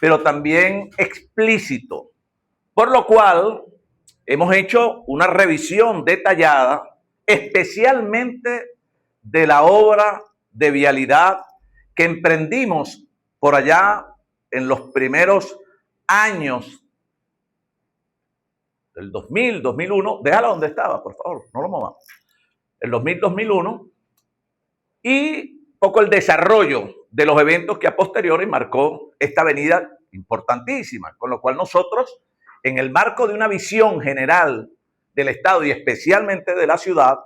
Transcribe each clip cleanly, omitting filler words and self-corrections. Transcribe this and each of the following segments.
pero también explícito, por lo cual hemos hecho una revisión detallada, especialmente de la obra de vialidad que emprendimos por allá en los primeros años del 2000, 2001, déjala donde estaba, por favor, no lo movamos, el 2000, 2001, y poco el desarrollo de los eventos que a posteriori marcó esta avenida importantísima, con lo cual nosotros, en el marco de una visión general del Estado y especialmente de la ciudad,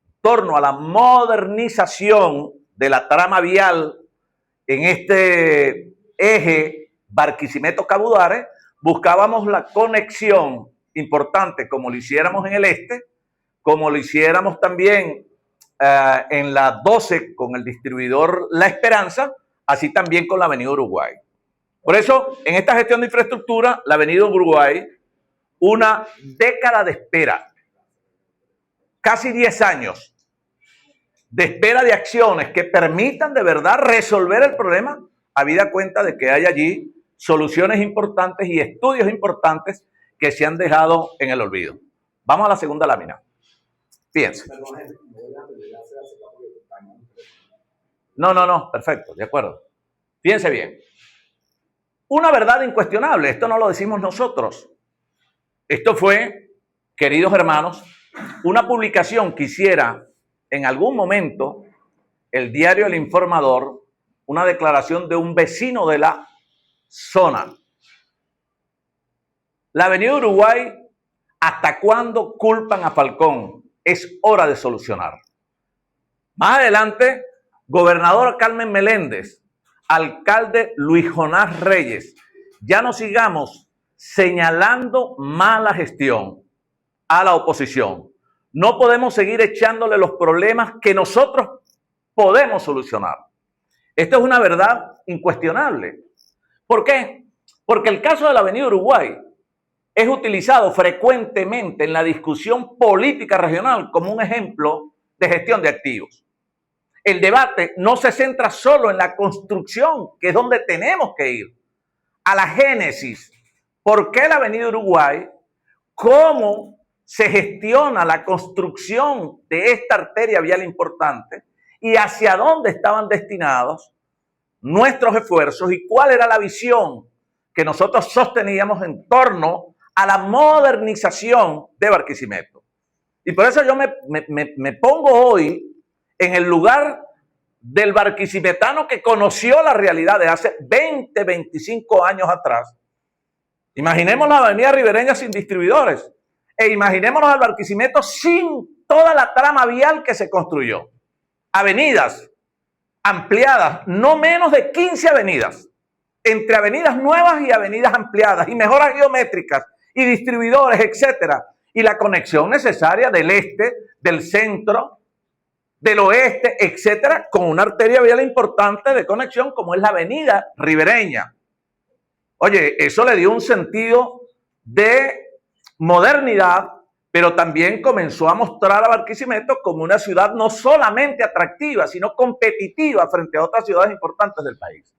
en torno a la modernización de la trama vial en este eje Barquisimeto-Cabudare, buscábamos la conexión importante, como lo hiciéramos en el este, como lo hiciéramos también en la 12 con el distribuidor La Esperanza, así también con la Avenida Uruguay. Por eso, en esta gestión de infraestructura, la Avenida Uruguay, una década de espera, casi 10 años de espera de acciones que permitan de verdad resolver el problema, habida cuenta de que hay allí soluciones importantes y estudios importantes que se han dejado en el olvido. Vamos a la segunda lámina. Fíjense. No, perfecto, de acuerdo. Fíjense bien. Una verdad incuestionable, esto no lo decimos nosotros. Esto fue, queridos hermanos, una publicación que hiciera en algún momento el diario El Informador, una declaración de un vecino de la zona. La Avenida Uruguay, ¿hasta cuándo culpan a Falcón? Es hora de solucionar. Más adelante, gobernador Carmen Meléndez, alcalde Luis Jonás Reyes, ya no sigamos señalando mala gestión a la oposición. No podemos seguir echándole los problemas que nosotros podemos solucionar. Esto es una verdad incuestionable. ¿Por qué? Porque el caso de la Avenida Uruguay es utilizado frecuentemente en la discusión política regional como un ejemplo de gestión de activos. El debate no se centra solo en la construcción, que es donde tenemos que ir, a la génesis. ¿Por qué la Avenida Uruguay? ¿Cómo se gestiona la construcción de esta arteria vial importante? ¿Y hacia dónde estaban destinados nuestros esfuerzos? ¿Y cuál era la visión que nosotros sosteníamos en torno a la modernización de Barquisimeto? Y por eso yo me pongo hoy en el lugar del barquisimetano que conoció la realidad de hace 20, 25 años atrás. Imaginemos la avenida ribereña sin distribuidores e imaginémonos al Barquisimeto sin toda la trama vial que se construyó. Avenidas ampliadas, no menos de 15 avenidas, entre avenidas nuevas y avenidas ampliadas y mejoras geométricas y distribuidores, etcétera. Y la conexión necesaria del este, del centro, del oeste, etcétera, con una arteria vial importante de conexión como es la avenida ribereña. Oye, eso le dio un sentido de modernidad, pero también comenzó a mostrar a Barquisimeto como una ciudad no solamente atractiva, sino competitiva frente a otras ciudades importantes del país.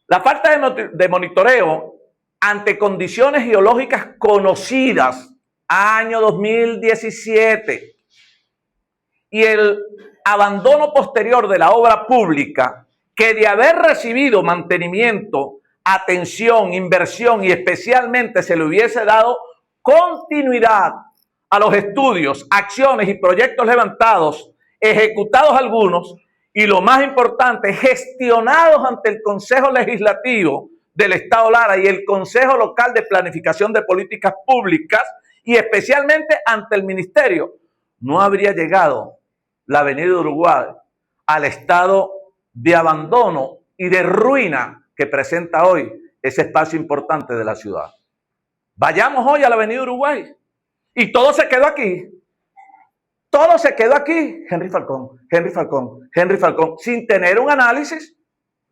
La falta de monitoreo ante condiciones geológicas conocidas, año 2017, y el abandono posterior de la obra pública, que de haber recibido mantenimiento, atención, inversión y especialmente se le hubiese dado continuidad a los estudios, acciones y proyectos levantados, ejecutados algunos y lo más importante, gestionados ante el Consejo Legislativo del Estado Lara y el Consejo Local de Planificación de Políticas Públicas y especialmente ante el Ministerio, no habría llegado la Avenida Uruguay al estado de abandono y de ruina que presenta hoy ese espacio importante de la ciudad. Vayamos hoy a la Avenida Uruguay y todo se quedó aquí. Todo se quedó aquí. Henry Falcón, sin tener un análisis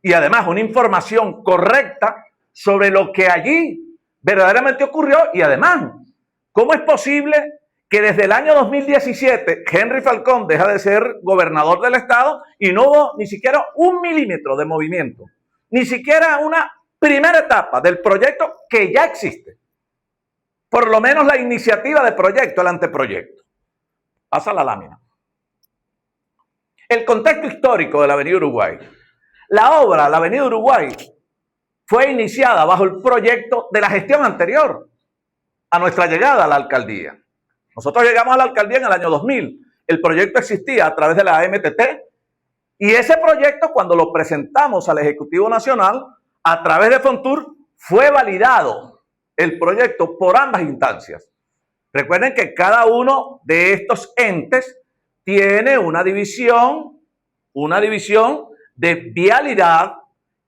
y además una información correcta sobre lo que allí verdaderamente ocurrió y además, ¿cómo es posible que desde el año 2017 Henry Falcón deja de ser gobernador del estado y no hubo ni siquiera 1 milímetro de movimiento, ni siquiera una primera etapa del proyecto que ya existe. Por lo menos la iniciativa de proyecto, el anteproyecto. Pasa la lámina. El contexto histórico de la Avenida Uruguay. La obra, la Avenida Uruguay, fue iniciada bajo el proyecto de la gestión anterior a nuestra llegada a la alcaldía. Nosotros llegamos a la alcaldía en el año 2000. El proyecto existía a través de la MTT y ese proyecto, cuando lo presentamos al Ejecutivo Nacional, a través de Fontur, fue validado el proyecto por ambas instancias. Recuerden que cada uno de estos entes tiene una división de vialidad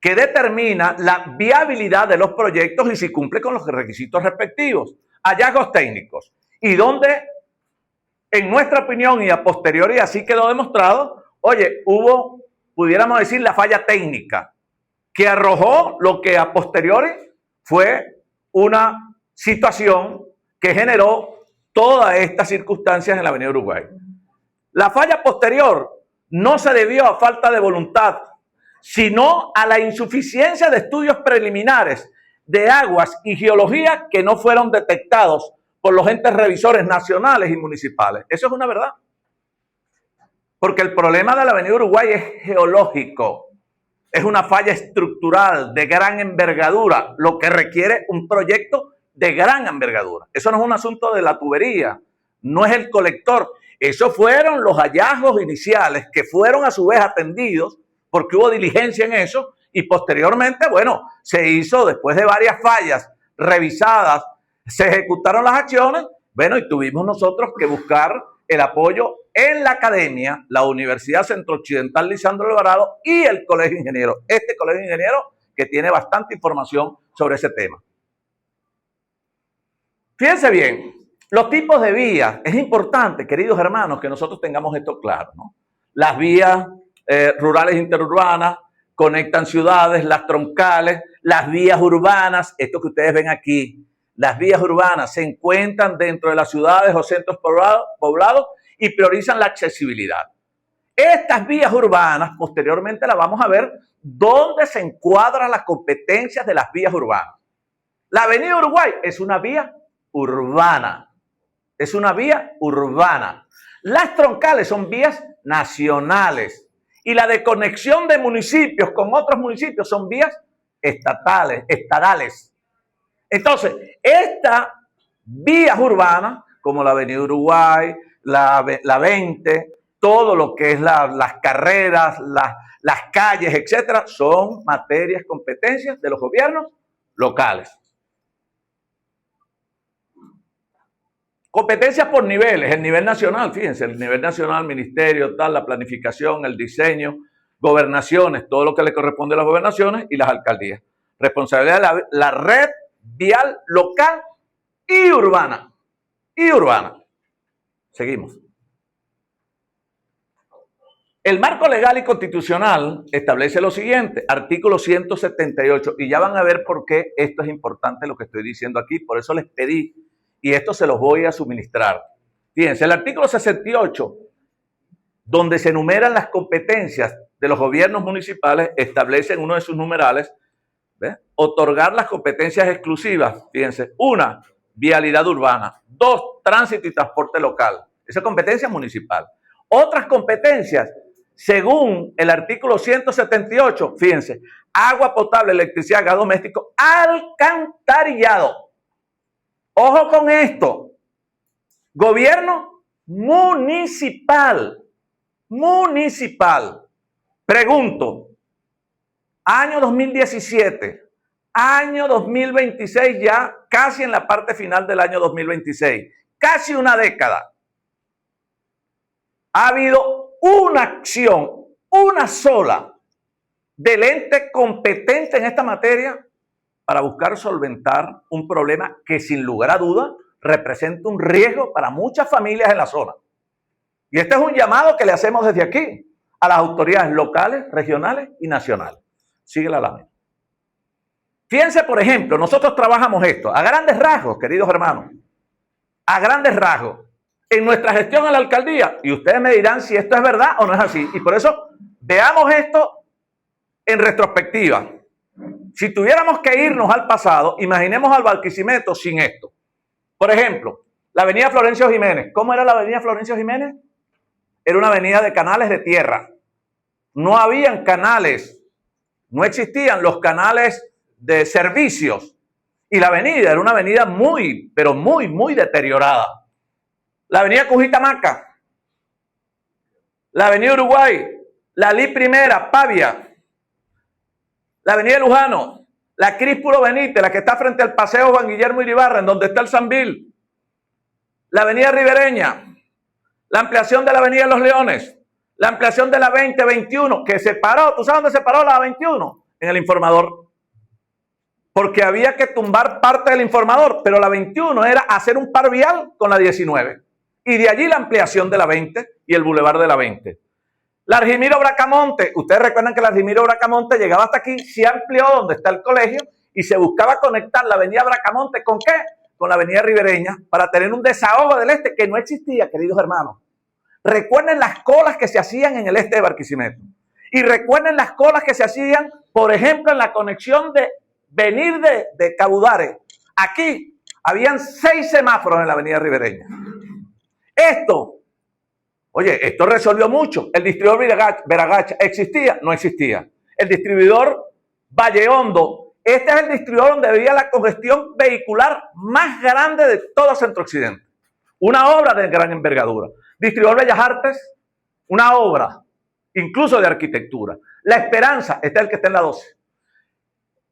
que determina la viabilidad de los proyectos y si cumple con los requisitos respectivos. Hallazgos técnicos. Y donde, en nuestra opinión y a posteriori así quedó demostrado, oye, hubo, pudiéramos decir, la falla técnica que arrojó lo que a posteriori fue una situación que generó todas estas circunstancias en la Avenida Uruguay. La falla posterior no se debió a falta de voluntad, sino a la insuficiencia de estudios preliminares de aguas y geología que no fueron detectados por los entes revisores nacionales y municipales. Eso es una verdad. Porque el problema de la Avenida Uruguay es geológico. Es una falla estructural de gran envergadura, lo que requiere un proyecto de gran envergadura. Eso no es un asunto de la tubería, no es el colector. Esos fueron los hallazgos iniciales que fueron a su vez atendidos porque hubo diligencia en eso y posteriormente, bueno, se hizo después de varias fallas revisadas, se ejecutaron las acciones, bueno, y tuvimos nosotros que buscar el apoyo en la academia, la Universidad Centro-Occidental Lisandro Alvarado y el Colegio de Ingenieros. Este Colegio de Ingenieros que tiene bastante información sobre ese tema. Fíjense bien, los tipos de vías. Es importante, queridos hermanos, que nosotros tengamos esto claro, ¿no? Las vías rurales interurbanas conectan ciudades, las troncales, las vías urbanas, esto que ustedes ven aquí. Las vías urbanas se encuentran dentro de las ciudades o centros poblados y priorizan la accesibilidad. Estas vías urbanas, posteriormente las vamos a ver, dónde se encuadran las competencias de las vías urbanas. La Avenida Uruguay es una vía urbana. Es una vía urbana. Las troncales son vías nacionales. Y la de conexión de municipios con otros municipios son vías estadales. Entonces, estas vías urbanas, como la Avenida Uruguay, la 20, todo lo que es las carreras, las calles, etcétera, son materias, competencias de los gobiernos locales. Competencias por niveles, el nivel nacional, fíjense, el nivel nacional, ministerio, tal, la planificación, el diseño, gobernaciones, todo lo que le corresponde a las gobernaciones y las alcaldías. Responsabilidad de la red vial local y urbana. Seguimos. El marco legal y constitucional establece lo siguiente, artículo 178, y ya van a ver por qué esto es importante lo que estoy diciendo aquí, por eso les pedí, y esto se los voy a suministrar. Fíjense, el artículo 68, donde se enumeran las competencias de los gobiernos municipales, establece en uno de sus numerales, ¿ves?, otorgar las competencias exclusivas. Fíjense, 1, vialidad urbana. 2, tránsito y transporte local. Esa competencia municipal. Otras competencias, según el artículo 178, fíjense, agua potable, electricidad, gas doméstico, alcantarillado. Ojo con esto. Gobierno municipal. Pregunto, año 2017, año 2026 ya, casi en la parte final del año 2026, casi una década. Ha habido una acción, una sola, del ente competente en esta materia para buscar solventar un problema que sin lugar a duda representa un riesgo para muchas familias en la zona. Y este es un llamado que le hacemos desde aquí a las autoridades locales, regionales y nacionales. Sigue la lámina. Fíjense, por ejemplo, nosotros trabajamos esto a grandes rasgos, queridos hermanos. A grandes rasgos. en nuestra gestión en la alcaldía. Y ustedes me dirán si esto es verdad o no es así. Y por eso veamos esto en retrospectiva. Si tuviéramos que irnos al pasado, imaginemos al Barquisimeto sin esto. Por ejemplo, la avenida Florencio Jiménez. ¿Cómo era la avenida Florencio Jiménez? Era una avenida de canales de tierra. No habían canales, no existían los canales de servicios. Y la avenida era una avenida muy, pero muy, muy deteriorada. La avenida Cujitamaca, la avenida Uruguay, la Li Primera, Pavia, la avenida Lujano, la Críspulo Benítez, la que está frente al Paseo Juan Guillermo Iribarra, en donde está el Sambil, la avenida Ribereña, la ampliación de la avenida Los Leones, la ampliación de la 2021, que se paró. ¿Tú sabes dónde se paró la 21? En el Informador. Porque había que tumbar parte del Informador, pero la 21 era hacer un par vial con la 19. Y de allí la ampliación de la 20 y el bulevar de la 20. La Argimiro Bracamonte, ustedes recuerdan que la Argimiro Bracamonte llegaba hasta aquí, se amplió donde está el colegio y se buscaba conectar la avenida Bracamonte ¿con qué? Con la avenida Ribereña para tener un desahogo del este que no existía, queridos hermanos. Recuerden las colas que se hacían en el este de Barquisimeto. Y recuerden las colas que se hacían, por ejemplo, en la conexión de venir de Cabudare. Aquí habían 6 semáforos en la avenida Ribereña. Esto resolvió mucho. El distribuidor Veragacha existía, no existía. El distribuidor Valle Hondo, este es el distribuidor donde había la congestión vehicular más grande de todo Centro Occidente. Una obra de gran envergadura. Distribuidor Bellas Artes, una obra, incluso de arquitectura. La Esperanza, este es el que está en la 12.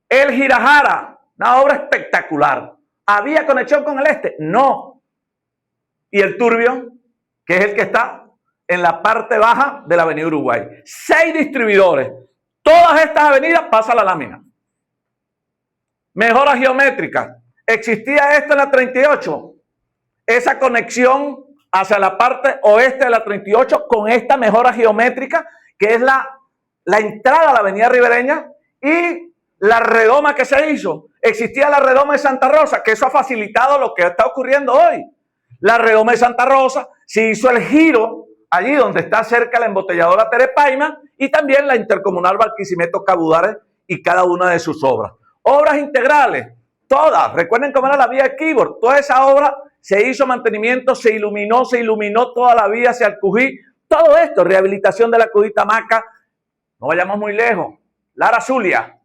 El Girajara, una obra espectacular. ¿Había conexión con el este? No. Y el Turbio, que es el que está en la parte baja de la avenida Uruguay. 6 distribuidores. Todas estas avenidas pasa la lámina. Mejoras geométricas. ¿Existía esto en la 38? Esa conexión hacia la parte oeste de la 38 con esta mejora geométrica, que es la entrada a la avenida Ribereña y la redoma que se hizo. Existía la redoma de Santa Rosa, que eso ha facilitado lo que está ocurriendo hoy. La redoma de Santa Rosa, se hizo el giro allí donde está cerca la embotelladora Terepaima y también la intercomunal Barquisimeto Cabudare y cada una de sus obras. Obras integrales, todas. Recuerden cómo era la vía de Keyboard. Toda esa obra se hizo mantenimiento, se iluminó toda la vía hacia el Cují. Todo esto, rehabilitación de la Cujitamaca. No vayamos muy lejos. Lara Zulia,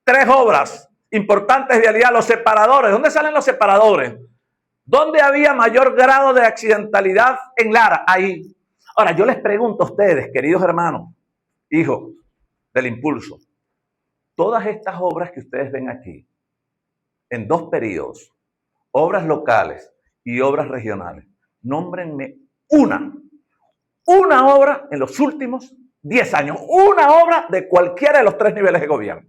3 obras importantes de vialidad. Los separadores. ¿Dónde salen los separadores? ¿Dónde había mayor grado de accidentalidad en Lara? Ahí. Ahora, yo les pregunto a ustedes, queridos hermanos, hijos del impulso, todas estas obras que ustedes ven aquí, en 2 periodos, obras locales y obras regionales, nómbrenme una obra en los últimos 10 años, una obra de cualquiera de los 3 niveles de gobierno.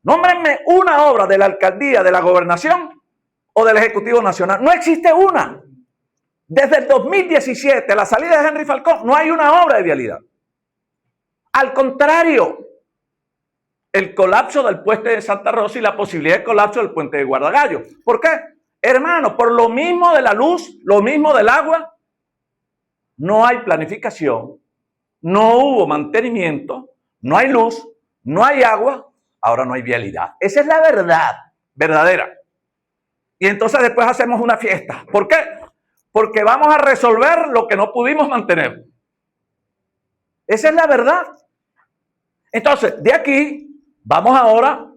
Nómbrenme una obra de la alcaldía, de la gobernación o del Ejecutivo Nacional. No existe una. Desde el 2017, la salida de Henry Falcón, no hay una obra de vialidad. Al contrario, el colapso del puente de Santa Rosa y la posibilidad de colapso del puente de Guardagallo. ¿Por qué? Hermano, por lo mismo de la luz, lo mismo del agua, no hay planificación, no hubo mantenimiento, no hay luz, no hay agua, ahora no hay vialidad. Esa es la verdad, verdadera. Y entonces después hacemos una fiesta. ¿Por qué? Porque vamos a resolver lo que no pudimos mantener. Esa es la verdad. Entonces, de aquí, vamos ahora,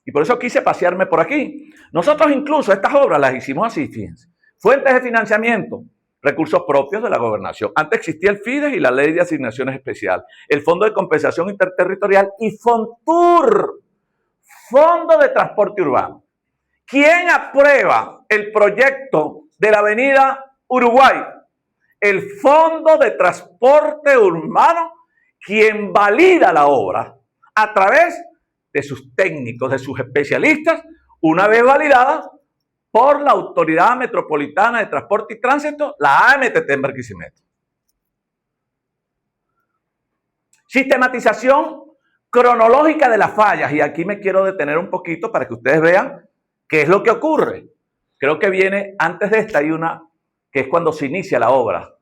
y por eso quise pasearme por aquí. Nosotros incluso estas obras las hicimos así, fíjense. Fuentes de financiamiento, recursos propios de la gobernación. Antes existía el FIDES y la Ley de Asignaciones Especiales, el Fondo de Compensación Interterritorial y FONTUR, Fondo de Transporte Urbano. ¿Quién aprueba el proyecto de la avenida Uruguay? El Fondo de Transporte Urbano, quien valida la obra a través de sus técnicos, de sus especialistas, una vez validada por la Autoridad Metropolitana de Transporte y Tránsito, la AMTT en Barquisimeto. Sistematización cronológica de las fallas, y aquí me quiero detener un poquito para que ustedes vean qué es lo que ocurre. Creo que viene antes de esta, hay una que es cuando se inicia la obra.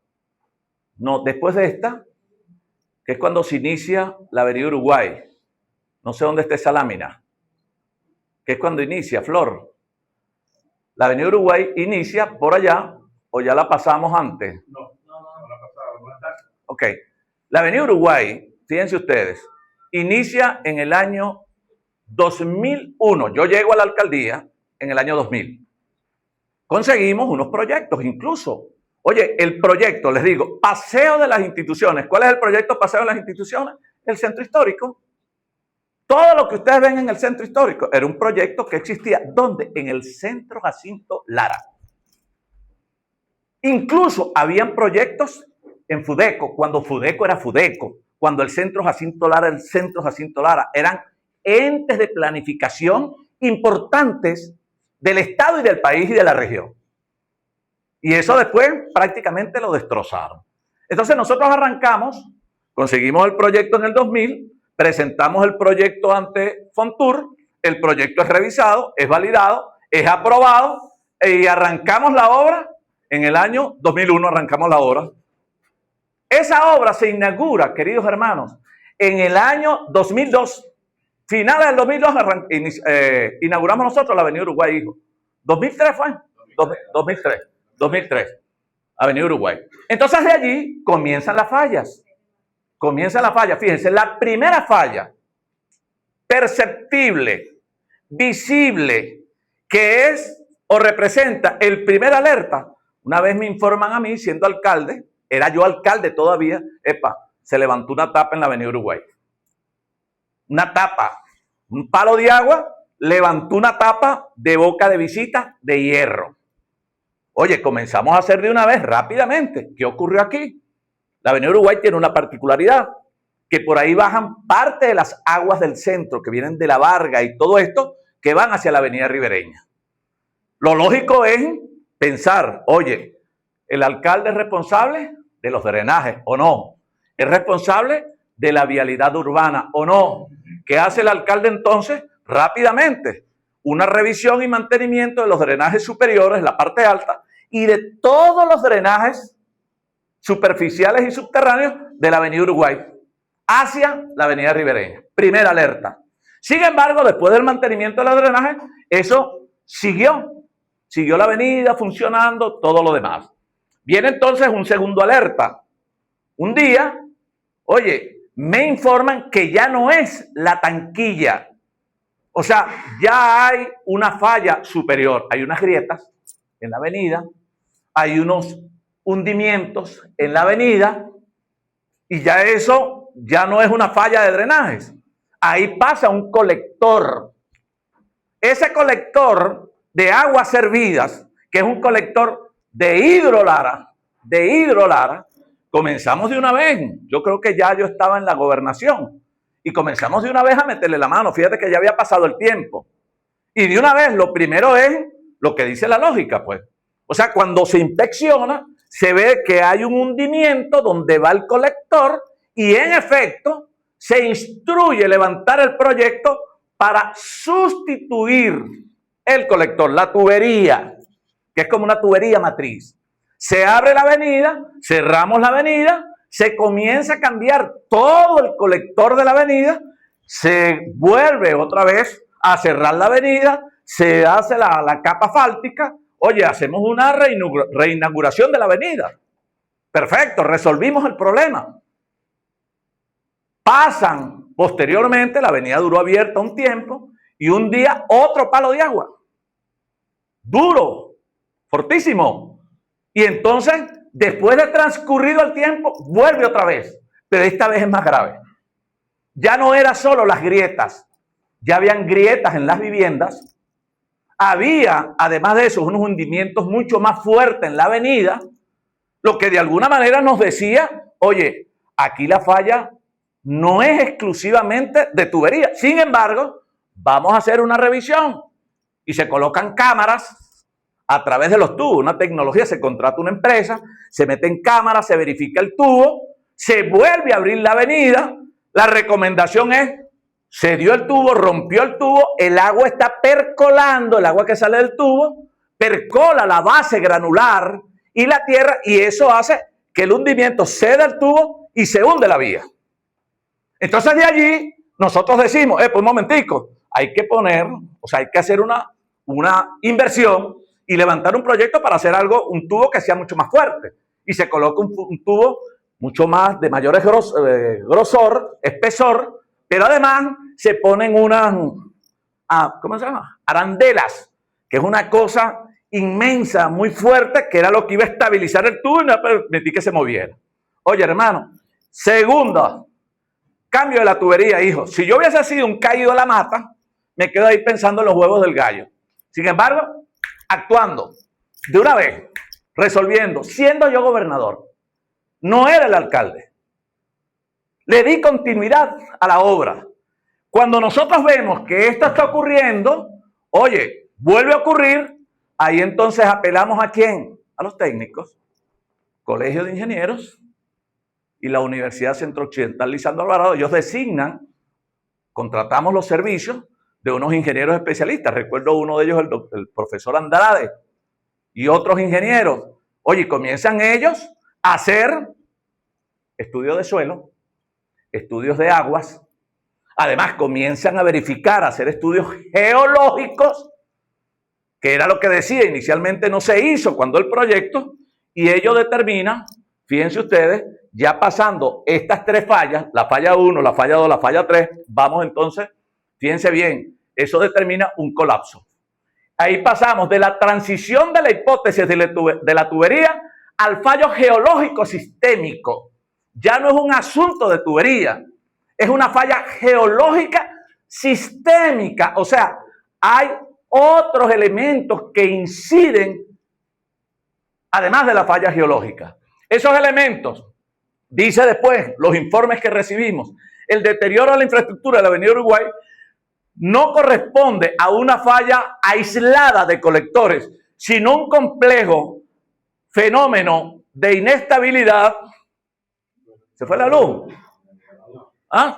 No, después de esta, que es cuando se inicia la Avenida Uruguay. No sé dónde está esa lámina. Que es cuando inicia, Flor. La Avenida Uruguay inicia por allá, o ya la pasamos antes. No la pasamos, no está. Ok. La Avenida Uruguay, fíjense ustedes, inicia en el año 2001. Yo llego a la alcaldía en el año 2000. Conseguimos unos proyectos, incluso. Oye, el proyecto, les digo, Paseo de las Instituciones. ¿Cuál es el proyecto Paseo de las Instituciones? El Centro Histórico. Todo lo que ustedes ven en el Centro Histórico era un proyecto que existía. ¿Dónde? En el Centro Jacinto Lara. Incluso habían proyectos en Fudeco, cuando Fudeco era Fudeco, cuando el Centro Jacinto Lara era el Centro Jacinto Lara. Eran entes de planificación importantes del Estado y del país y de la región. Y eso después prácticamente lo destrozaron. Entonces nosotros arrancamos, conseguimos el proyecto en el 2000, presentamos el proyecto ante Fontur, el proyecto es revisado, es validado, es aprobado y arrancamos la obra en el año 2001, arrancamos la obra. Esa obra se inaugura, queridos hermanos, en el año 2002. Finales del 2002 inauguramos nosotros la Avenida Uruguay, hijo. ¿2003 fue? 2003. Avenida Uruguay. Entonces de allí comienzan las fallas. Fíjense, la primera falla perceptible, visible, que es o representa el primer alerta. Una vez me informan a mí, siendo alcalde, era yo alcalde todavía, se levantó una tapa en la Avenida Uruguay. Una tapa, un palo de agua, levantó una tapa de boca de visita de hierro. Oye, comenzamos a hacer de una vez rápidamente. ¿Qué ocurrió aquí? La Avenida Uruguay tiene una particularidad, que por ahí bajan parte de las aguas del centro, que vienen de la Varga y todo esto, que van hacia la Avenida Ribereña. Lo lógico es pensar, oye, ¿el alcalde es responsable de los drenajes o no? ¿Es responsable de la vialidad urbana o no? ¿Qué hace el alcalde entonces? Rápidamente, una revisión y mantenimiento de los drenajes superiores, la parte alta, y de todos los drenajes superficiales y subterráneos de la Avenida Uruguay hacia la Avenida Ribereña. Primera alerta. Sin embargo, después del mantenimiento de los drenajes, eso siguió la avenida funcionando, todo lo demás. Viene entonces un segundo alerta. Un día, oye, me informan que ya no es la tanquilla. O sea, ya hay una falla superior. Hay unas grietas en la avenida, hay unos hundimientos en la avenida y ya eso ya no es una falla de drenajes. Ahí pasa un colector. Ese colector de aguas servidas, que es un colector de hidrolara, comenzamos de una vez. Yo creo que ya yo estaba en la gobernación y comenzamos de una vez a meterle la mano. Fíjate que ya había pasado el tiempo. Y de una vez, lo primero es lo que dice la lógica, pues. O sea, cuando se inspecciona, se ve que hay un hundimiento donde va el colector y en efecto se instruye levantar el proyecto para sustituir el colector, la tubería, que es como una tubería matriz. Se abre la avenida, cerramos la avenida, se comienza a cambiar todo el colector de la avenida, se vuelve otra vez a cerrar la avenida, se hace la capa asfáltica. Oye, hacemos una reinauguración de la avenida. Perfecto, resolvimos el problema. Pasan posteriormente, la avenida duró abierta un tiempo y un día otro palo de agua. Duro, fortísimo. Y entonces, después de transcurrido el tiempo, vuelve otra vez. Pero esta vez es más grave. Ya no era solo las grietas, ya habían grietas en las viviendas. Había, además de eso, unos hundimientos mucho más fuertes en la avenida, lo que de alguna manera nos decía, oye, aquí la falla no es exclusivamente de tubería. Sin embargo, vamos a hacer una revisión y se colocan cámaras a través de los tubos. Una tecnología, se contrata una empresa, se meten cámaras, se verifica el tubo, se vuelve a abrir la avenida. La recomendación es, se dio el tubo, rompió el tubo, el agua está percolando, el agua que sale del tubo, percola la base granular y la tierra, y eso hace que el hundimiento ceda el tubo y se hunde la vía. Entonces de allí nosotros decimos, pues un momentico, hay que poner, o sea, hay que hacer una inversión y levantar un proyecto para hacer algo, un tubo que sea mucho más fuerte. Y se coloca un tubo mucho más, de mayor grosor, espesor, pero además se ponen unas, ¿cómo se llama? Arandelas, que es una cosa inmensa, muy fuerte, que era lo que iba a estabilizar el tubo y no permitir que se moviera. Oye, hermano, segundo, cambio de la tubería, hijo. Si yo hubiese sido un caído a la mata, me quedo ahí pensando en los huevos del gallo. Sin embargo, actuando de una vez, resolviendo, siendo yo gobernador, no era el alcalde. Le di continuidad a la obra. Cuando nosotros vemos que esto está ocurriendo, oye, vuelve a ocurrir, ahí entonces apelamos ¿a quién? A los técnicos, Colegio de Ingenieros y la Universidad Centro-Occidental Lisandro Alvarado. Ellos designan, contratamos los servicios de unos ingenieros especialistas. Recuerdo uno de ellos, el profesor Andrade, y otros ingenieros. Oye, comienzan ellos a hacer estudios de suelo, estudios de aguas. Además, comienzan a verificar, a hacer estudios geológicos, que era lo que decía, inicialmente no se hizo cuando el proyecto, y ellos determinan, fíjense ustedes, ya pasando estas tres fallas, la falla 1, la falla 2, la falla 3, vamos entonces, fíjense bien, eso determina un colapso. Ahí pasamos de la transición de la hipótesis de la tubería al fallo geológico sistémico. Ya no es un asunto de tubería, es una falla geológica sistémica. O sea, hay otros elementos que inciden además de la falla geológica. Esos elementos, dice después los informes que recibimos, el deterioro de la infraestructura de la Avenida Uruguay no corresponde a una falla aislada de colectores, sino un complejo fenómeno de inestabilidad. ¿Se fue la luz? ¿Ah?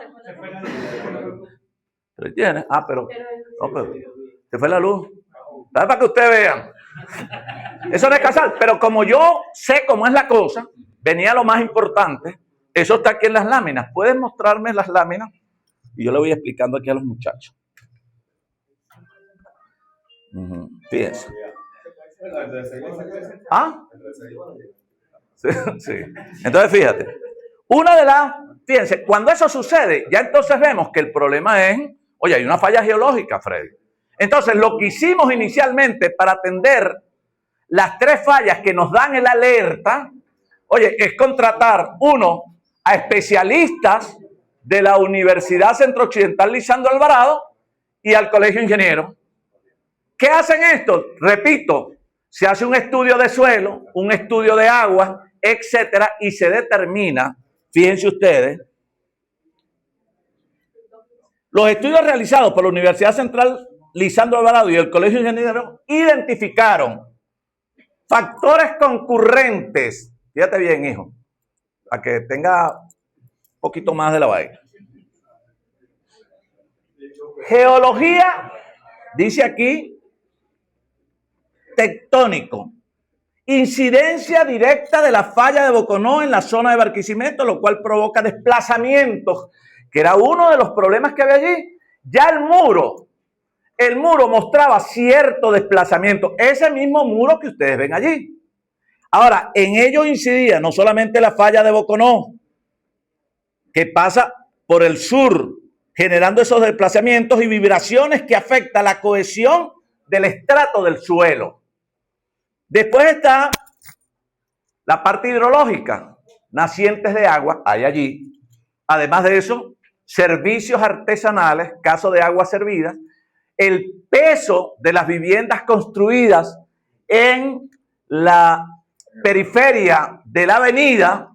¿Se tiene? Pero se fue la luz. ¿Sabes? Para que ustedes vean. Eso no es casual, pero como yo sé cómo es la cosa, venía lo más importante. Eso está aquí en las láminas. ¿Puedes mostrarme las láminas? Y yo le voy explicando aquí a los muchachos. Fíjense. ¿Ah? Sí. Entonces, fíjate. Fíjense, cuando eso sucede, ya entonces vemos que el problema es, oye, hay una falla geológica, Freddy. Entonces, lo que hicimos inicialmente para atender las tres fallas que nos dan el alerta, oye, es contratar, uno, a especialistas de la Universidad Centro-Occidental Lisandro Alvarado y al Colegio de Ingenieros. ¿Qué hacen esto? Repito, se hace un estudio de suelo, un estudio de agua, etcétera, y se determina, fíjense ustedes, los estudios realizados por la Universidad Central Lisandro Alvarado y el Colegio de Ingenieros identificaron factores concurrentes. Fíjate bien, hijo, para que tenga un poquito más de la vaina. Geología, dice aquí, tectónico. Incidencia directa de la falla de Boconó en la zona de Barquisimeto, lo cual provoca desplazamientos, que era uno de los problemas que había allí. Ya el muro mostraba cierto desplazamiento, ese mismo muro que ustedes ven allí. Ahora, en ello incidía no solamente la falla de Boconó, que pasa por el sur, generando esos desplazamientos y vibraciones que afectan la cohesión del estrato del suelo. Después está la parte hidrológica, nacientes de agua, hay allí. Además de eso, servicios artesanales, caso de aguas servidas, el peso de las viviendas construidas en la periferia de la avenida,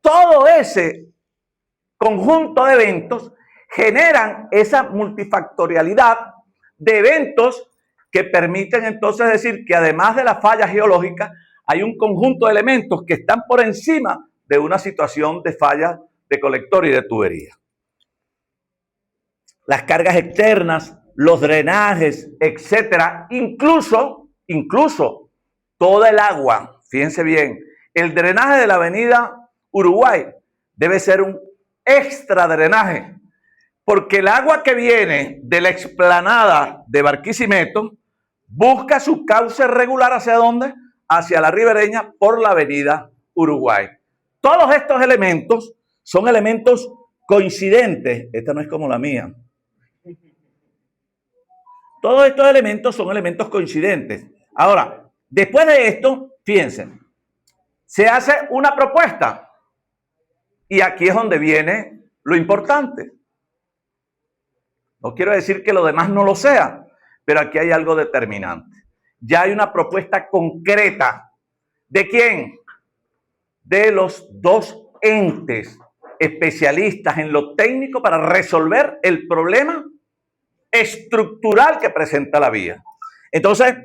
todo ese conjunto de eventos generan esa multifactorialidad de eventos que permiten entonces decir que además de la falla geológica, hay un conjunto de elementos que están por encima de una situación de falla de colector y de tubería. Las cargas externas, los drenajes, etcétera, incluso toda el agua, fíjense bien, el drenaje de la avenida Uruguay debe ser un extra drenaje, porque el agua que viene de la explanada de Barquisimeto busca su cauce regular ¿hacia dónde? Hacia la ribereña por la avenida Uruguay. Todos estos elementos son elementos coincidentes. Esta no es como la mía. Todos estos elementos son elementos coincidentes. Ahora, después de esto, fíjense, se hace una propuesta. Y aquí es donde viene lo importante. No quiero decir que lo demás no lo sea, pero aquí hay algo determinante. Ya hay una propuesta concreta. ¿De quién? De los dos entes especialistas en lo técnico para resolver el problema estructural que presenta la vía. Entonces,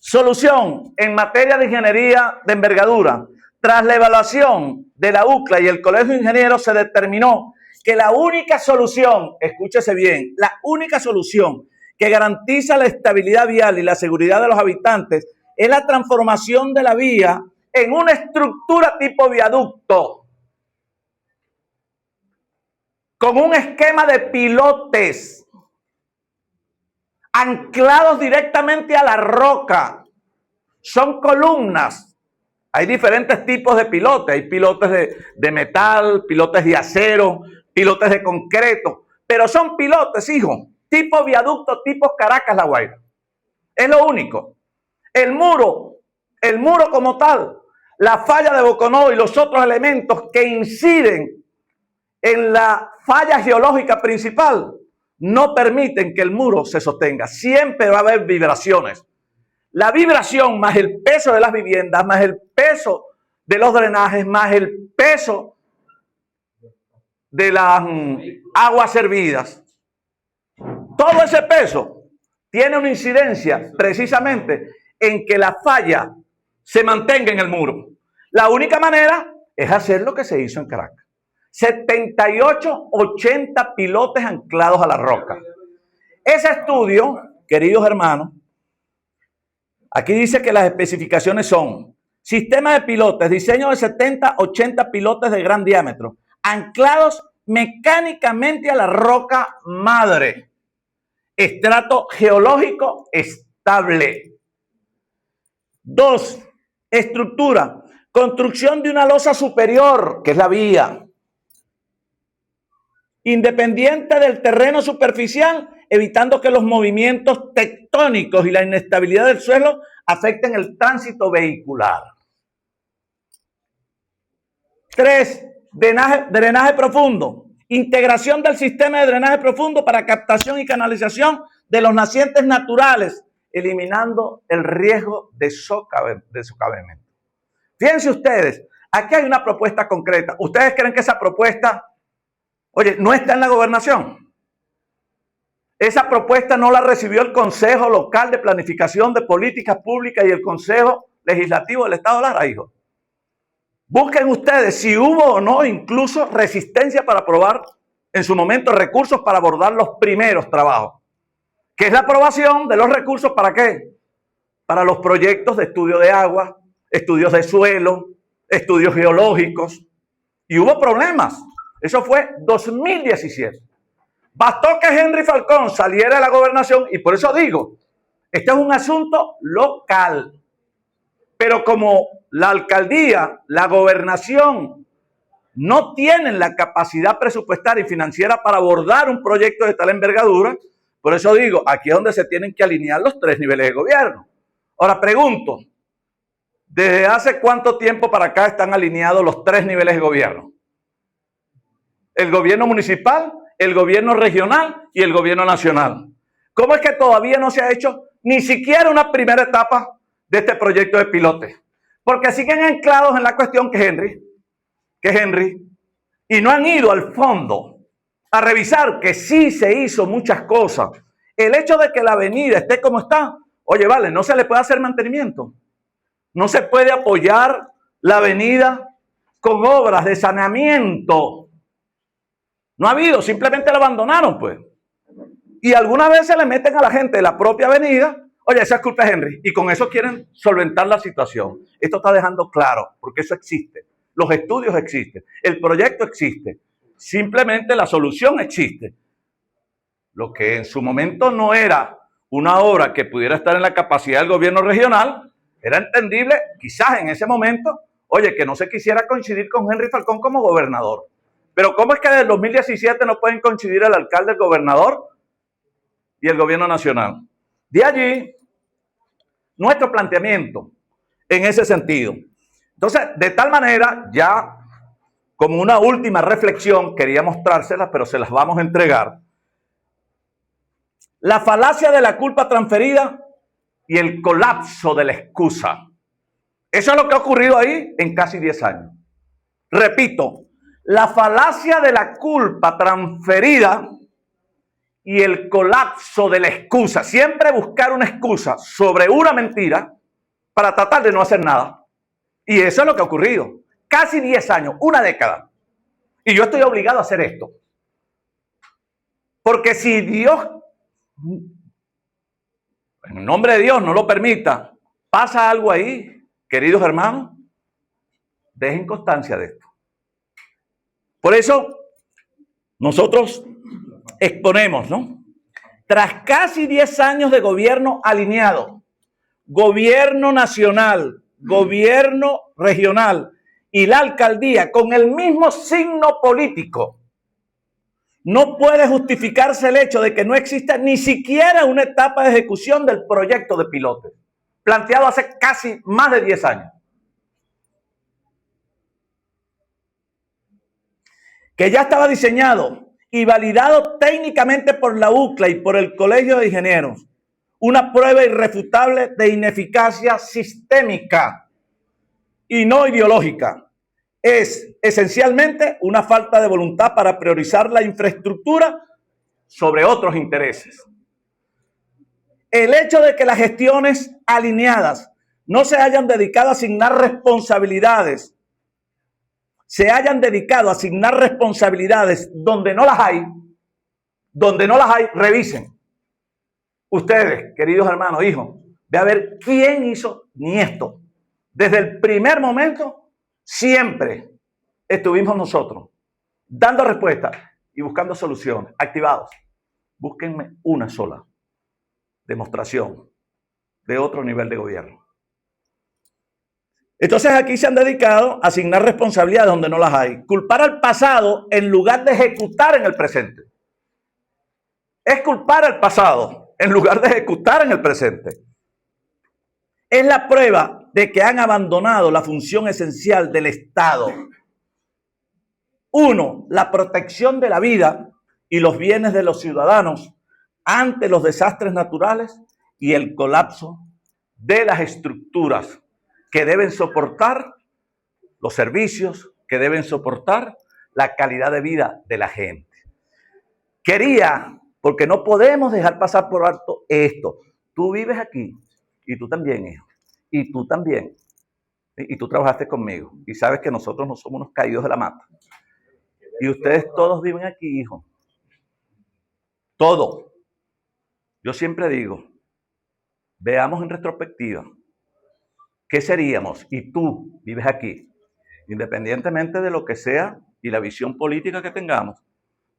solución en materia de ingeniería de envergadura. Tras la evaluación de la UCLA y el Colegio de Ingenieros se determinó que la única solución, escúchese bien, la única solución que garantiza la estabilidad vial y la seguridad de los habitantes es la transformación de la vía en una estructura tipo viaducto, con un esquema de pilotes anclados directamente a la roca. Son columnas. Hay diferentes tipos de pilotes. Hay pilotes de metal, pilotes de acero, pilotes de concreto. Pero son pilotes, hijo, tipo viaducto, tipo Caracas, La Guaira. Es lo único. El muro como tal, la falla de Boconó y los otros elementos que inciden en la falla geológica principal no permiten que el muro se sostenga. Siempre va a haber vibraciones. La vibración más el peso de las viviendas, más el peso de los drenajes, más el peso de las aguas servidas. Todo ese peso tiene una incidencia precisamente en que la falla se mantenga en el muro. La única manera es hacer lo que se hizo en Caracas. 78, 80 pilotes anclados a la roca. Ese estudio, queridos hermanos, aquí dice que las especificaciones son sistema de pilotes, diseño de 70, 80 pilotes de gran diámetro, anclados mecánicamente a la roca madre, estrato geológico estable. 2. Estructura, construcción de una losa superior, que es la vía, independiente del terreno superficial, evitando que los movimientos tectónicos y la inestabilidad del suelo afecten el tránsito vehicular. 3. Drenaje profundo. Integración del sistema de drenaje profundo para captación y canalización de los nacientes naturales, eliminando el riesgo de socavamiento. Fíjense ustedes, aquí hay una propuesta concreta. ¿Ustedes creen que esa propuesta, oye, no está en la gobernación? Esa propuesta no la recibió el Consejo Local de Planificación de Políticas Públicas y el Consejo Legislativo del Estado Lara, hijo. Busquen ustedes si hubo o no incluso resistencia para aprobar en su momento recursos para abordar los primeros trabajos, que es la aprobación de los recursos ¿para qué? Para los proyectos de estudio de agua, estudios de suelo, estudios geológicos. Y hubo problemas. Eso fue 2017. Bastó que Henry Falcón saliera de la gobernación y por eso digo, este es un asunto local. Pero como la alcaldía, la gobernación no tienen la capacidad presupuestaria y financiera para abordar un proyecto de tal envergadura, por eso digo, aquí es donde se tienen que alinear los tres niveles de gobierno. Ahora pregunto, ¿desde hace cuánto tiempo para acá están alineados los tres niveles de gobierno? El gobierno municipal, el gobierno regional y el gobierno nacional. ¿Cómo es que todavía no se ha hecho ni siquiera una primera etapa de este proyecto de pilote? Porque siguen anclados en la cuestión que Henry, y no han ido al fondo a revisar que sí se hizo muchas cosas. El hecho de que la avenida esté como está, oye, vale, no se le puede hacer mantenimiento. No se puede apoyar la avenida con obras de saneamiento. No ha habido, simplemente la abandonaron, pues. Y algunas veces le meten a la gente de la propia avenida Oye, esa es culpa de Henry. Y con eso quieren solventar la situación. Esto está dejando claro, porque eso existe. Los estudios existen. El proyecto existe. Simplemente la solución existe. Lo que en su momento no era una obra que pudiera estar en la capacidad del gobierno regional, era entendible, quizás en ese momento, oye, que no se quisiera coincidir con Henry Falcón como gobernador. Pero ¿cómo es que desde el 2017 no pueden coincidir el alcalde, el gobernador y el gobierno nacional? De allí, nuestro planteamiento en ese sentido. Entonces, de tal manera, ya como una última reflexión, quería mostrárselas, pero se las vamos a entregar. La falacia de la culpa transferida y el colapso de la excusa. Eso es lo que ha ocurrido ahí en casi 10 años. Repito, la falacia de la culpa transferida y el colapso de la excusa. Siempre buscar una excusa sobre una mentira para tratar de no hacer nada. Y eso es lo que ha ocurrido. Casi 10 años, una década. Y yo estoy obligado a hacer esto. Porque si Dios, en nombre de Dios, no lo permita, pasa algo ahí, queridos hermanos, dejen constancia de esto. Por eso, nosotros exponemos, ¿no? Tras casi 10 años de gobierno alineado, gobierno nacional, gobierno regional y la alcaldía con el mismo signo político, no puede justificarse el hecho de que no exista ni siquiera una etapa de ejecución del proyecto de pilotes, planteado hace casi más de 10 años. Que ya estaba diseñado y validado técnicamente por la UCLA y por el Colegio de Ingenieros. Una prueba irrefutable de ineficacia sistémica y no ideológica. Es esencialmente una falta de voluntad para priorizar la infraestructura sobre otros intereses. El hecho de que las gestiones alineadas no se hayan dedicado a asignar responsabilidades, donde no las hay, revisen. Ustedes, queridos hermanos, hijos, ve a ver quién hizo ni esto. Desde el primer momento, siempre estuvimos nosotros dando respuestas y buscando soluciones, activados. Búsquenme una sola demostración de otro nivel de gobierno. Entonces aquí se han dedicado a asignar responsabilidades donde no las hay. Culpar al pasado en lugar de ejecutar en el presente. Es culpar al pasado en lugar de ejecutar en el presente. Es la prueba de que han abandonado la función esencial del Estado. Uno, la protección de la vida y los bienes de los ciudadanos ante los desastres naturales y el colapso de las estructuras que deben soportar los servicios, que deben soportar la calidad de vida de la gente. Porque no podemos dejar pasar por alto esto. Tú vives aquí y tú también, hijo. Y tú también. Y tú trabajaste conmigo. Y sabes que nosotros no somos unos caídos de la mata. Y ustedes todos viven aquí, hijo. Todos. Yo siempre digo, veamos en retrospectiva. ¿Qué seríamos? Y tú vives aquí, independientemente de lo que sea y la visión política que tengamos.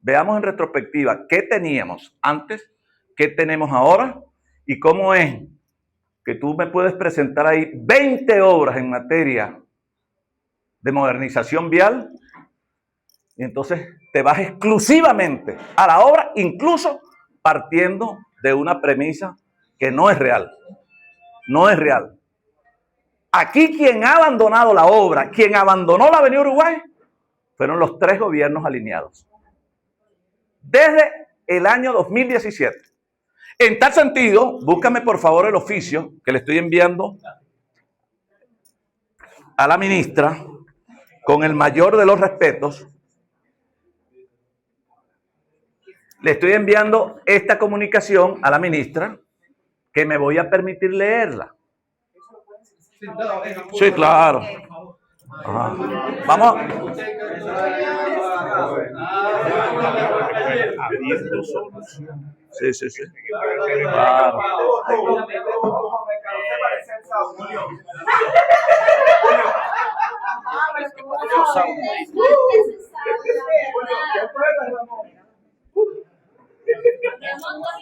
Veamos en retrospectiva qué teníamos antes, qué tenemos ahora y cómo es que tú me puedes presentar ahí 20 obras en materia de modernización vial y entonces te vas exclusivamente a la obra, incluso partiendo de una premisa que no es real. No es real. Aquí quien ha abandonado la obra, quien abandonó la Avenida Uruguay, fueron los 3 gobiernos alineados. Desde el año 2017. En tal sentido, búscame por favor el oficio que le estoy enviando a la ministra con el mayor de los respetos. Le estoy enviando esta comunicación a la ministra que me voy a permitir leerla. Sí, claro. Ajá. Vamos. Sí, sí, sí. Claro.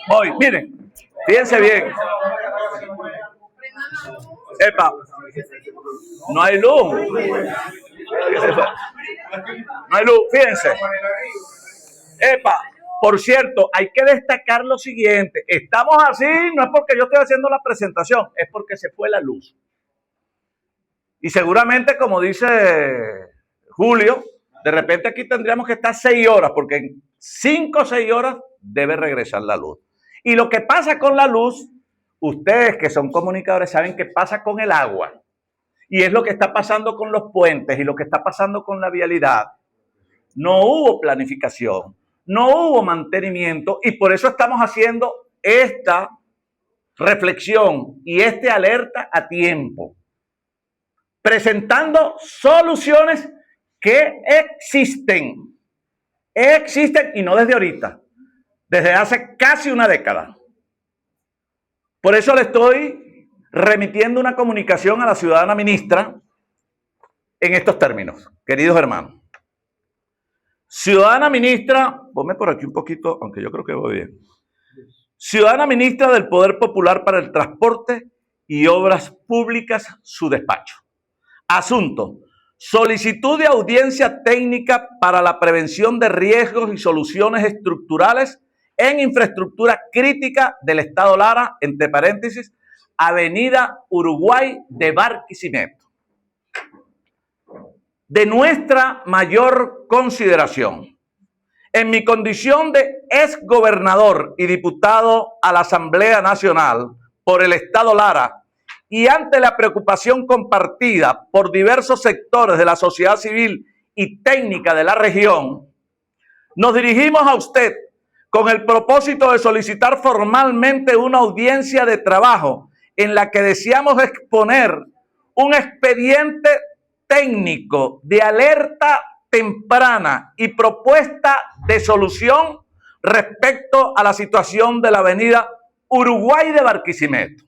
Voy, miren, fíjense bien. Epa, no hay luz. No hay luz, fíjense. Epa, por cierto, hay que destacar lo siguiente. Estamos así, no es porque yo estoy haciendo la presentación, es porque se fue la luz. Y seguramente, como dice Julio, de repente aquí tendríamos que estar 6 horas, porque en 5 o 6 horas debe regresar la luz. Y lo que pasa con la luz, ustedes que son comunicadores saben qué pasa con el agua. Y es lo que está pasando con los puentes y lo que está pasando con la vialidad. No hubo planificación, no hubo mantenimiento y por eso estamos haciendo esta reflexión y este alerta a tiempo, presentando soluciones que existen y no desde ahorita, desde hace casi una década. Por eso le estoy remitiendo una comunicación a la ciudadana ministra en estos términos, queridos hermanos. Ciudadana ministra, ponme por aquí un poquito, aunque yo creo que voy bien. Ciudadana ministra del Poder Popular para el Transporte y Obras Públicas, su despacho. Asunto: solicitud de audiencia técnica para la prevención de riesgos y soluciones estructurales en infraestructura crítica del Estado Lara, entre paréntesis, Avenida Uruguay de Barquisimeto. De nuestra mayor consideración, en mi condición de exgobernador y diputado a la Asamblea Nacional por el Estado Lara y ante la preocupación compartida por diversos sectores de la sociedad civil y técnica de la región, nos dirigimos a usted con el propósito de solicitar formalmente una audiencia de trabajo en la que deseamos exponer un expediente técnico de alerta temprana y propuesta de solución respecto a la situación de la avenida Uruguay de Barquisimeto.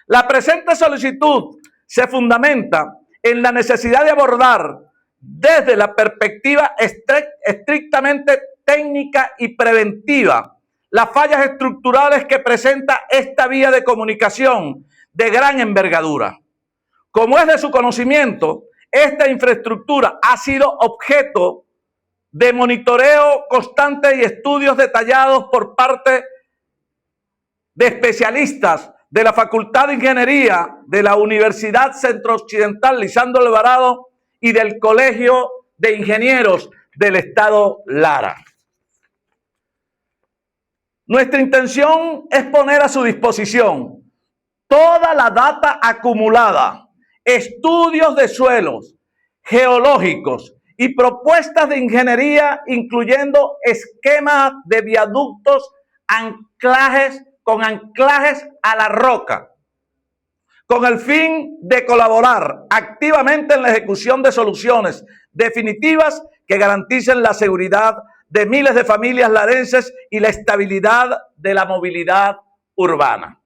La presente solicitud se fundamenta en la necesidad de abordar desde la perspectiva estrictamente técnica y preventiva las fallas estructurales que presenta esta vía de comunicación de gran envergadura. Como es de su conocimiento, esta infraestructura ha sido objeto de monitoreo constante y estudios detallados por parte de especialistas de la Facultad de Ingeniería de la Universidad Centro-Occidental Lisandro Alvarado y del Colegio de Ingenieros del Estado Lara. Nuestra intención es poner a su disposición toda la data acumulada, estudios de suelos, geológicos y propuestas de ingeniería, incluyendo esquemas de viaductos, con anclajes a la roca, con el fin de colaborar activamente en la ejecución de soluciones definitivas que garanticen la seguridad de miles de familias larenses y la estabilidad de la movilidad urbana.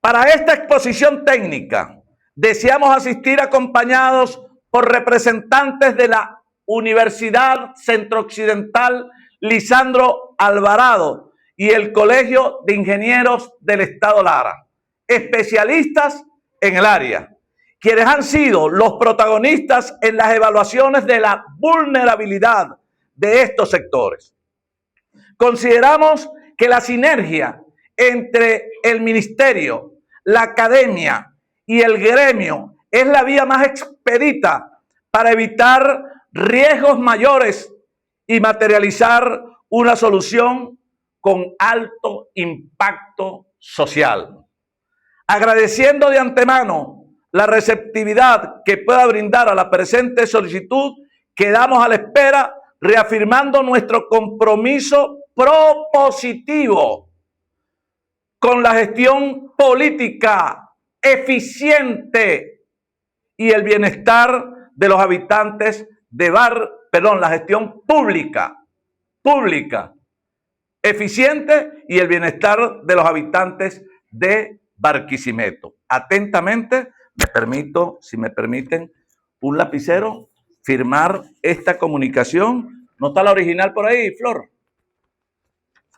Para esta exposición técnica, deseamos asistir acompañados por representantes de la Universidad Centro-Occidental Lisandro Alvarado y el Colegio de Ingenieros del Estado Lara, especialistas en el área, quienes han sido los protagonistas en las evaluaciones de la vulnerabilidad de estos sectores. Consideramos que la sinergia entre el ministerio, la academia y el gremio es la vía más expedita para evitar riesgos mayores y materializar una solución con alto impacto social. Agradeciendo de antemano la receptividad que pueda brindar a la presente solicitud, quedamos a la espera, reafirmando nuestro compromiso propositivo con la gestión política eficiente y el bienestar de los habitantes de la gestión pública, eficiente y el bienestar de los habitantes de Barquisimeto. Atentamente, si me permiten, un lapicero, firmar esta comunicación. ¿No está la original por ahí, Flor?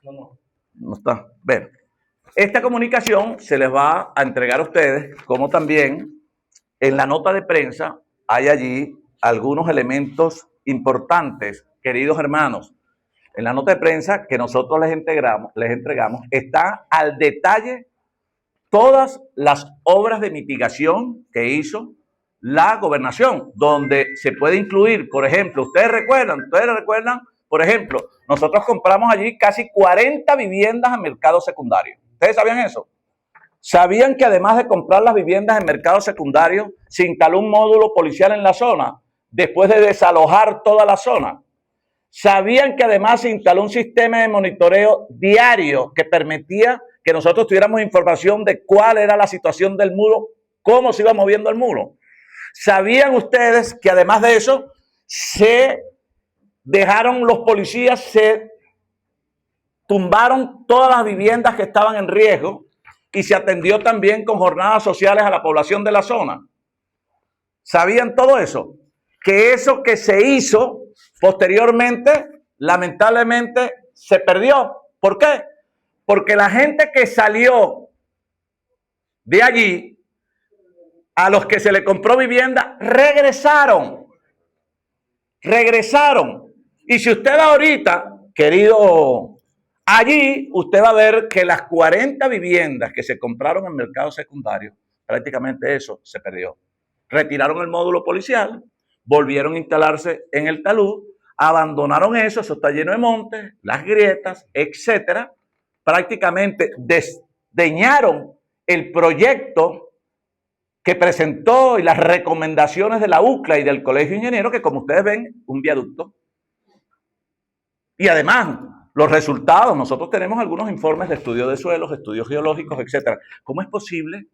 No está. Bueno, esta comunicación se les va a entregar a ustedes, como también en la nota de prensa hay allí algunos elementos importantes, queridos hermanos. En la nota de prensa que nosotros les entregamos, está al detalle todas las obras de mitigación que hizo la gobernación, donde se puede incluir, por ejemplo, ustedes recuerdan, por ejemplo, nosotros compramos allí casi 40 viviendas en mercado secundario. ¿Ustedes sabían eso? ¿Sabían que además de comprar las viviendas en mercado secundario, se instaló un módulo policial en la zona después de desalojar toda la zona? ¿Sabían que además se instaló un sistema de monitoreo diario que permitía que nosotros tuviéramos información de cuál era la situación del muro, cómo se iba moviendo el muro? ¿Sabían ustedes que además de eso se dejaron los policías, se tumbaron todas las viviendas que estaban en riesgo y se atendió también con jornadas sociales a la población de la zona? ¿Sabían todo eso? Que eso que se hizo posteriormente, lamentablemente, se perdió. ¿Por qué? Porque la gente que salió de allí, a los que se le compró vivienda, regresaron. Y si usted va ahorita, querido, allí usted va a ver que las 40 viviendas que se compraron en mercado secundario, prácticamente eso se perdió. Retiraron el módulo policial, volvieron a instalarse en el talud, abandonaron eso está lleno de montes, las grietas, etcétera. Prácticamente desdeñaron el proyecto que presentó y las recomendaciones de la UCLA y del Colegio de Ingenieros, que como ustedes ven, un viaducto. Y además, los resultados, nosotros tenemos algunos informes de estudio de suelos, estudios geológicos, etcétera. ¿Cómo es posible?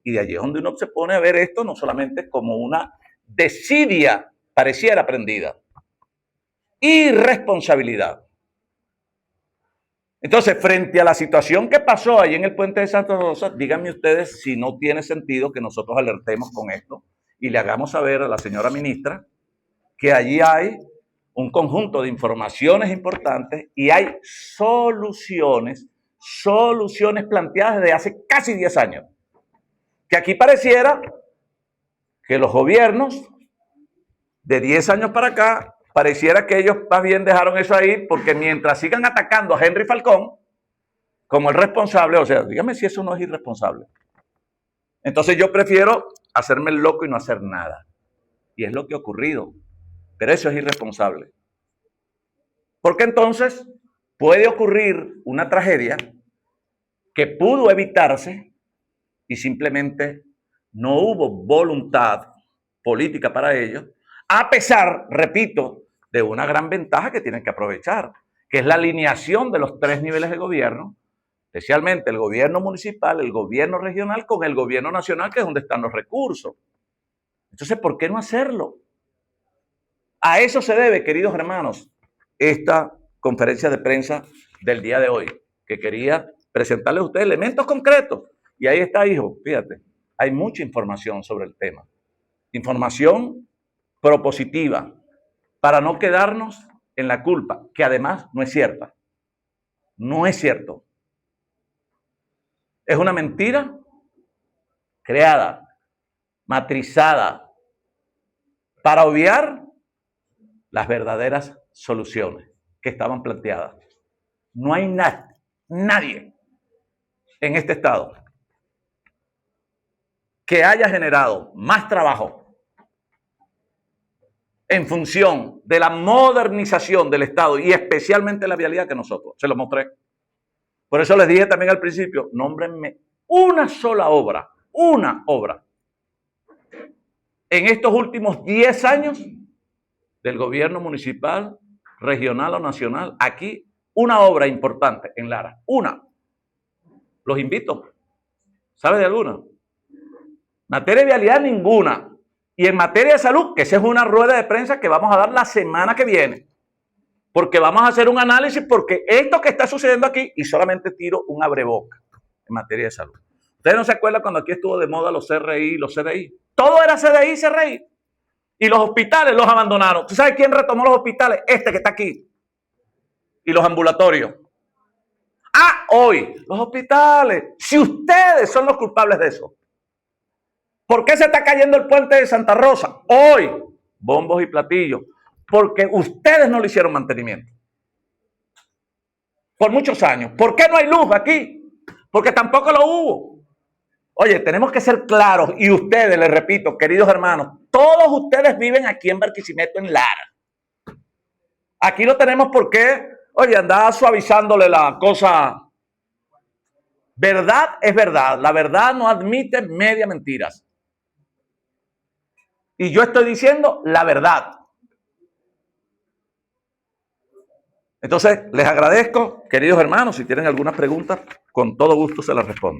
Y de allí es donde uno se pone a ver esto no solamente como una desidia pareciera aprendida, irresponsabilidad. Entonces, frente a la situación que pasó ahí en el puente de Santa Rosa, díganme ustedes si no tiene sentido que nosotros alertemos con esto y le hagamos saber a la señora ministra que allí hay un conjunto de informaciones importantes y hay soluciones planteadas desde hace casi 10 años. Que aquí pareciera que los gobiernos de 10 años para acá, pareciera que ellos más bien dejaron eso ahí porque mientras sigan atacando a Henry Falcón como el responsable, o sea, dígame si eso no es irresponsable. Entonces yo prefiero hacerme el loco y no hacer nada. Y es lo que ha ocurrido. Pero eso es irresponsable. Porque entonces puede ocurrir una tragedia que pudo evitarse y simplemente no hubo voluntad política para ello, a pesar, repito, de una gran ventaja que tienen que aprovechar, que es la alineación de los 3 niveles de gobierno, especialmente el gobierno municipal, el gobierno regional con el gobierno nacional, que es donde están los recursos. Entonces, ¿por qué no hacerlo? A eso se debe, queridos hermanos, esta conferencia de prensa del día de hoy, que quería presentarles a ustedes elementos concretos. Y ahí está, hijo, fíjate, hay mucha información sobre el tema. Información propositiva, para no quedarnos en la culpa, que además no es cierta. No es cierto. Es una mentira creada, matrizada, para obviar las verdaderas soluciones que estaban planteadas. No hay nadie en este estado que haya generado más trabajo en función de la modernización del Estado y especialmente la vialidad que nosotros. Se lo mostré. Por eso les dije también al principio, nómbrenme una sola obra, en estos últimos 10 años del gobierno municipal, regional o nacional, aquí, una obra importante en Lara, una. Los invito. ¿Sabe de alguna? Materia de vialidad, ninguna. Y en materia de salud, que esa es una rueda de prensa que vamos a dar la semana que viene, porque vamos a hacer un análisis, porque esto que está sucediendo aquí, y solamente tiro un abreboca en materia de salud. ¿Ustedes no se acuerdan cuando aquí estuvo de moda los CRI, los CDI? Todo era CDI y CRI. Y los hospitales los abandonaron. ¿Tú sabes quién retomó los hospitales? Este que está aquí. Y los ambulatorios. Ah, hoy, los hospitales. Si ustedes son los culpables de eso, ¿por qué se está cayendo el puente de Santa Rosa? Hoy, bombos y platillos. Porque ustedes no le hicieron mantenimiento. Por muchos años. ¿Por qué no hay luz aquí? Porque tampoco lo hubo. Oye, tenemos que ser claros. Y ustedes, les repito, queridos hermanos, todos ustedes viven aquí en Barquisimeto, en Lara. Aquí no tenemos por qué, oye, andar suavizándole la cosa. Verdad es verdad. La verdad no admite media mentiras. Y yo estoy diciendo la verdad. Entonces, les agradezco, queridos hermanos, si tienen alguna pregunta, con todo gusto se las respondo.